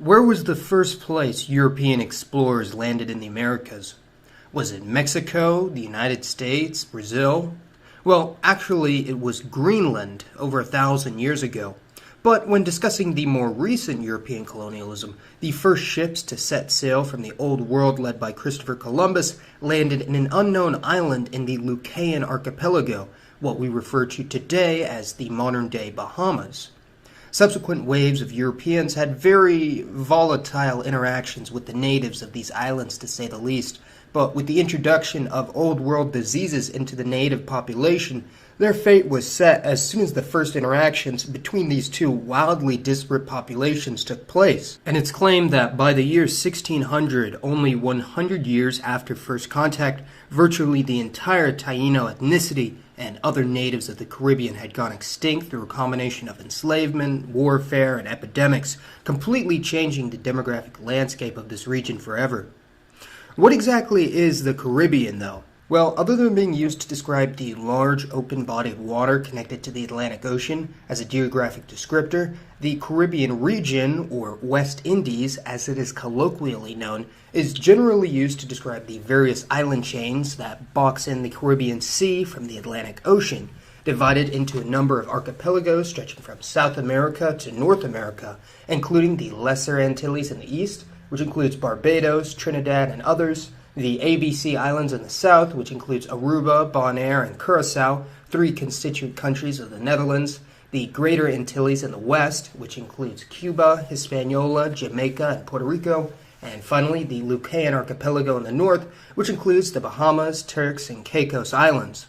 Where was the first place European explorers landed in the Americas? Was it Mexico, the United States, Brazil? Well, actually, it was Greenland over 1,000 years ago. But when discussing the more recent European colonialism, the first ships to set sail from the Old World led by Christopher Columbus landed in an unknown island in the Lucayan archipelago, what we refer to today as the modern-day Bahamas. Subsequent waves of Europeans had very volatile interactions with the natives of these islands, to say the least, but with the introduction of Old World diseases into the native population, their fate was set as soon as the first interactions between these two wildly disparate populations took place. And it's claimed that by the year 1600, only 100 years after first contact, virtually the entire Taino ethnicity and other natives of the Caribbean had gone extinct through a combination of enslavement, warfare, and epidemics, completely changing the demographic landscape of this region forever. What exactly is the Caribbean, though? Well, other than being used to describe the large open body of water connected to the Atlantic Ocean as a geographic descriptor, the Caribbean region, or West Indies as it is colloquially known, is generally used to describe the various island chains that box in the Caribbean Sea from the Atlantic Ocean, divided into a number of archipelagos stretching from South America to North America, including the Lesser Antilles in the east, which includes Barbados, Trinidad, and others, the ABC Islands in the south, which includes Aruba, Bonaire, and Curaçao, three constituent countries of the Netherlands, the Greater Antilles in the west, which includes Cuba, Hispaniola, Jamaica, and Puerto Rico, and finally the Lucayan Archipelago in the north, which includes the Bahamas, Turks, and Caicos Islands.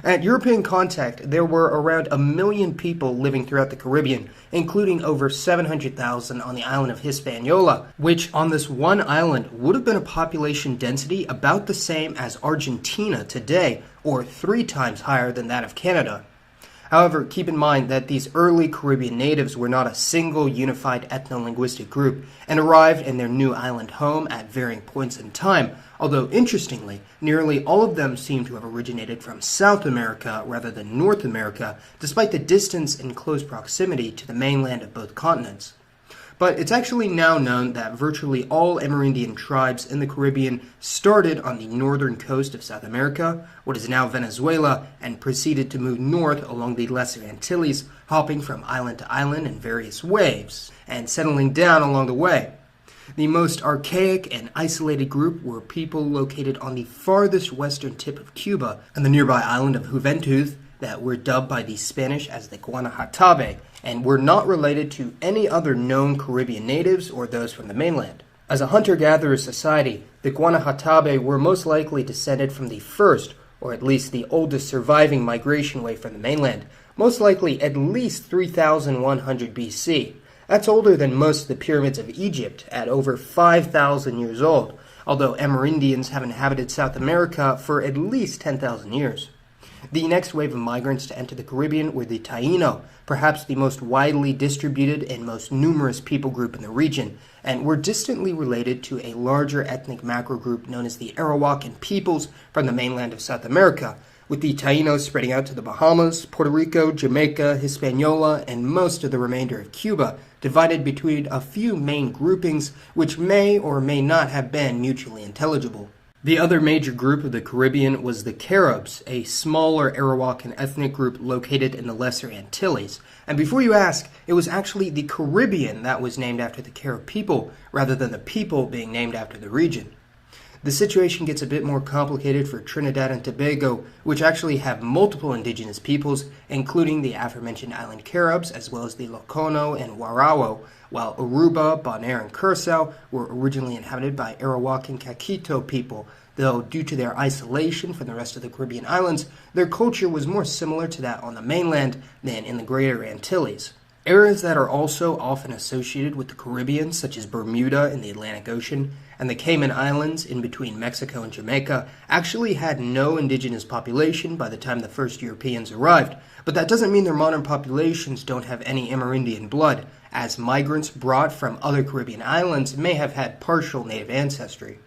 At European contact, there were around 1 million people living throughout the Caribbean, including over 700,000 on the island of Hispaniola, which on this one island would have been a population density about the same as Argentina today, or 3 times higher than that of Canada. However, keep in mind that these early Caribbean natives were not a single unified ethno-linguistic group and arrived in their new island home at varying points in time, although interestingly, nearly all of them seem to have originated from South America rather than North America, despite the distance and close proximity to the mainland of both continents. But it's actually now known that virtually all Amerindian tribes in the Caribbean started on the northern coast of South America, what is now Venezuela, and proceeded to move north along the Lesser Antilles, hopping from island to island in various waves, and settling down along the way. The most archaic and isolated group were people located on the farthest western tip of Cuba and the nearby island of Juventud that were dubbed by the Spanish as the Guanahatabe, and were not related to any other known Caribbean natives or those from the mainland. As a hunter-gatherer society, the Guanahatabe were most likely descended from the first, or at least the oldest surviving migration wave from the mainland, most likely at least 3,100 BC. That's older than most of the pyramids of Egypt, at over 5,000 years old, although Amerindians have inhabited South America for at least 10,000 years. The next wave of migrants to enter the Caribbean were the Taino, perhaps the most widely distributed and most numerous people group in the region, and were distantly related to a larger ethnic macrogroup known as the Arawakan peoples from the mainland of South America, with the Tainos spreading out to the Bahamas, Puerto Rico, Jamaica, Hispaniola, and most of the remainder of Cuba, divided between a few main groupings which may or may not have been mutually intelligible. The other major group of the Caribbean was the Caribs, a smaller Arawakan ethnic group located in the Lesser Antilles. And before you ask, it was actually the Caribbean that was named after the Carib people, rather than the people being named after the region. The situation gets a bit more complicated for Trinidad and Tobago, which actually have multiple indigenous peoples, including the aforementioned island Caribs, as well as the Locono and Warao, while Aruba, Bonaire, and Curaçao were originally inhabited by Arawakan Caquito people, though due to their isolation from the rest of the Caribbean islands, their culture was more similar to that on the mainland than in the Greater Antilles. Areas that are also often associated with the Caribbean, such as Bermuda in the Atlantic Ocean, and the Cayman Islands in between Mexico and Jamaica, actually had no indigenous population by the time the first Europeans arrived, but that doesn't mean their modern populations don't have any Amerindian blood, as migrants brought from other Caribbean islands may have had partial native ancestry.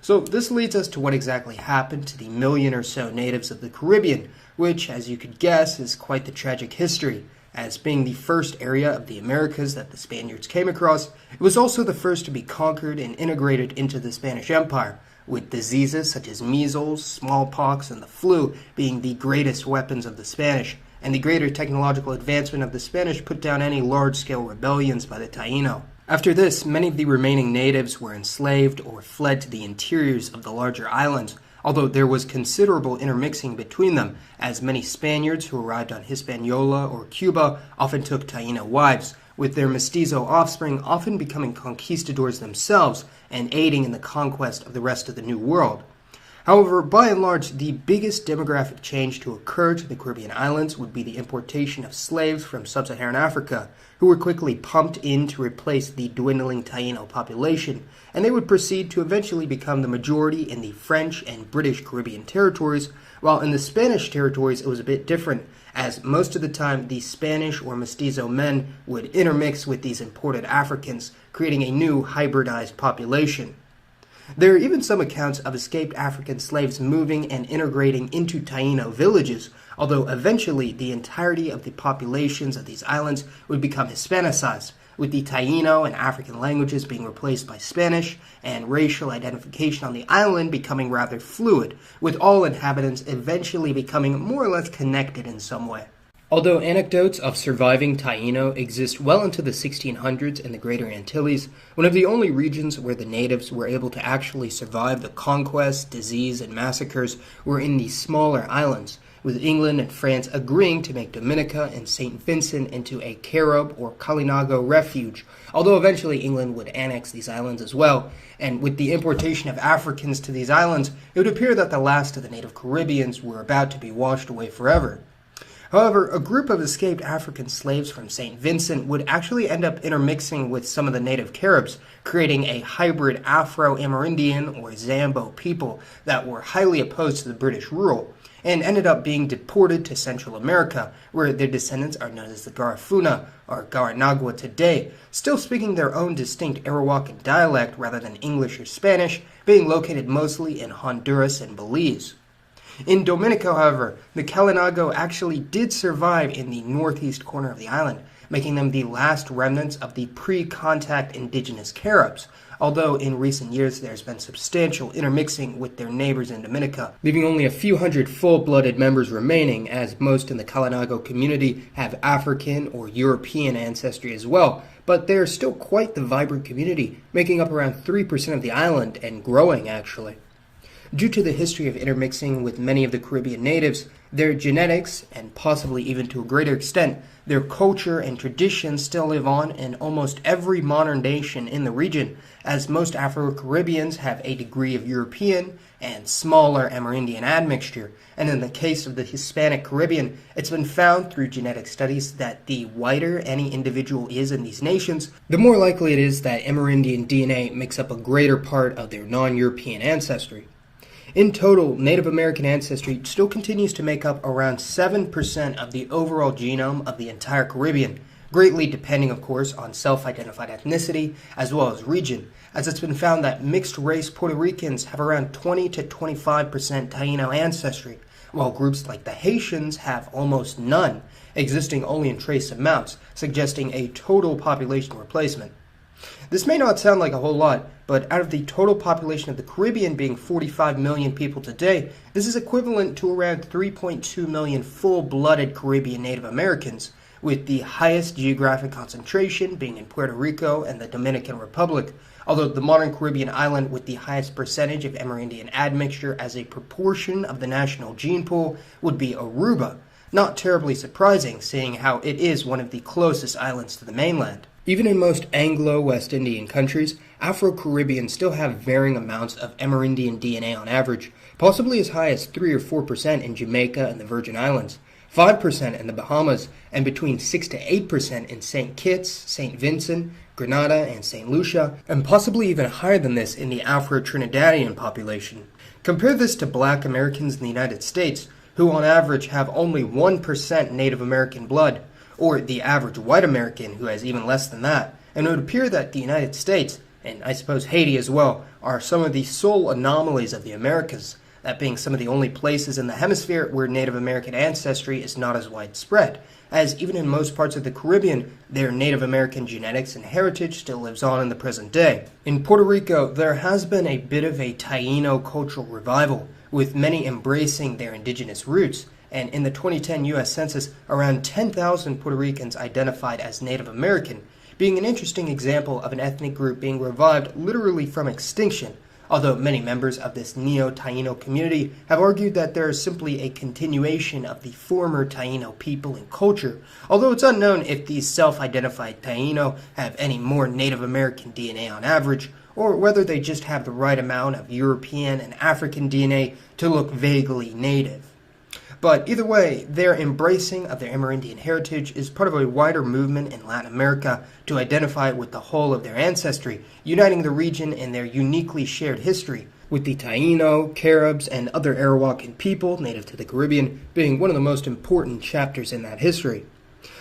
So this leads us to what exactly happened to the million or so natives of the Caribbean, which, as you could guess, is quite the tragic history. As being the first area of the Americas that the Spaniards came across, it was also the first to be conquered and integrated into the Spanish Empire, with diseases such as measles, smallpox, and the flu being the greatest weapons of the Spanish, and the greater technological advancement of the Spanish put down any large-scale rebellions by the Taino. After this, many of the remaining natives were enslaved or fled to the interiors of the larger islands, although there was considerable intermixing between them, as many Spaniards who arrived on Hispaniola or Cuba often took Taino wives, with their mestizo offspring often becoming conquistadors themselves and aiding in the conquest of the rest of the New World. However, by and large, the biggest demographic change to occur to the Caribbean islands would be the importation of slaves from sub-Saharan Africa, who were quickly pumped in to replace the dwindling Taino population, and they would proceed to eventually become the majority in the French and British Caribbean territories, while in the Spanish territories it was a bit different, as most of the time the Spanish or mestizo men would intermix with these imported Africans, creating a new hybridized population. There are even some accounts of escaped African slaves moving and integrating into Taino villages, although eventually the entirety of the populations of these islands would become Hispanicized, with the Taino and African languages being replaced by Spanish, and racial identification on the island becoming rather fluid, with all inhabitants eventually becoming more or less connected in some way. Although anecdotes of surviving Taino exist well into the 1600s in the Greater Antilles, one of the only regions where the natives were able to actually survive the conquest, disease, and massacres were in the smaller islands, with England and France agreeing to make Dominica and St. Vincent into a Carib or Kalinago refuge, although eventually England would annex these islands as well, and with the importation of Africans to these islands, it would appear that the last of the native Caribbeans were about to be washed away forever. However, a group of escaped African slaves from St. Vincent would actually end up intermixing with some of the native Caribs, creating a hybrid Afro-Amerindian or Zambo people that were highly opposed to the British rule, and ended up being deported to Central America, where their descendants are known as the Garifuna, or Guaranagua today, still speaking their own distinct Arawakan dialect rather than English or Spanish, being located mostly in Honduras and Belize. In Dominica, however, the Kalinago actually did survive in the northeast corner of the island, making them the last remnants of the pre-contact indigenous Caribs, although in recent years there's been substantial intermixing with their neighbors in Dominica, leaving only a few hundred full-blooded members remaining, as most in the Kalinago community have African or European ancestry as well, but they're still quite the vibrant community, making up around 3% of the island and growing actually. Due to the history of intermixing with many of the Caribbean natives, their genetics, and possibly even to a greater extent, their culture and traditions still live on in almost every modern nation in the region, as most Afro-Caribbeans have a degree of European and smaller Amerindian admixture, and in the case of the Hispanic Caribbean, it's been found through genetic studies that the whiter any individual is in these nations, the more likely it is that Amerindian DNA makes up a greater part of their non-European ancestry. In total, Native American ancestry still continues to make up around 7% of the overall genome of the entire Caribbean, greatly depending, of course, on self-identified ethnicity as well as region, as it's been found that mixed-race Puerto Ricans have around 20 to 25% Taino ancestry, while groups like the Haitians have almost none, existing only in trace amounts, suggesting a total population replacement. This may not sound like a whole lot, but out of the total population of the Caribbean being 45 million people today, this is equivalent to around 3.2 million full-blooded Caribbean Native Americans, with the highest geographic concentration being in Puerto Rico and the Dominican Republic, although the modern Caribbean island with the highest percentage of Amerindian admixture as a proportion of the national gene pool would be Aruba. Not terribly surprising, seeing how it is one of the closest islands to the mainland. Even in most Anglo-West Indian countries, Afro-Caribbeans still have varying amounts of Amerindian DNA on average, possibly as high as 3 or 4% in Jamaica and the Virgin Islands, 5% in the Bahamas, and between 6 to 8% in St. Kitts, St. Vincent, Grenada, and St. Lucia, and possibly even higher than this in the Afro-Trinidadian population. Compare this to Black Americans in the United States, who on average have only 1% Native American blood, or the average white American who has even less than that, and it would appear that the United States, and I suppose Haiti as well, are some of the sole anomalies of the Americas, that being some of the only places in the hemisphere where Native American ancestry is not as widespread, as even in most parts of the Caribbean, their Native American genetics and heritage still lives on in the present day. In Puerto Rico, there has been a bit of a Taíno cultural revival, with many embracing their indigenous roots, and in the 2010 U.S. Census, around 10,000 Puerto Ricans identified as Native American, being an interesting example of an ethnic group being revived literally from extinction, although many members of this Neo-Taíno community have argued that there is simply a continuation of the former Taíno people and culture, although it's unknown if these self-identified Taíno have any more Native American DNA on average, or whether they just have the right amount of European and African DNA to look vaguely native. But either way, their embracing of their Amerindian heritage is part of a wider movement in Latin America to identify with the whole of their ancestry, uniting the region in their uniquely shared history, with the Taíno, Caribs, and other Arawakan people native to the Caribbean being one of the most important chapters in that history.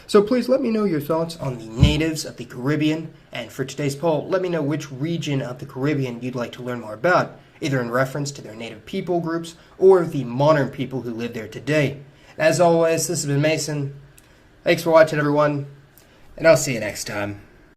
So please let me know your thoughts on the natives of the Caribbean, and for today's poll, let me know which region of the Caribbean you'd like to learn more about, either in reference to their native people groups or the modern people who live there today. As always, this has been Mason. Thanks for watching, everyone, and I'll see you next time.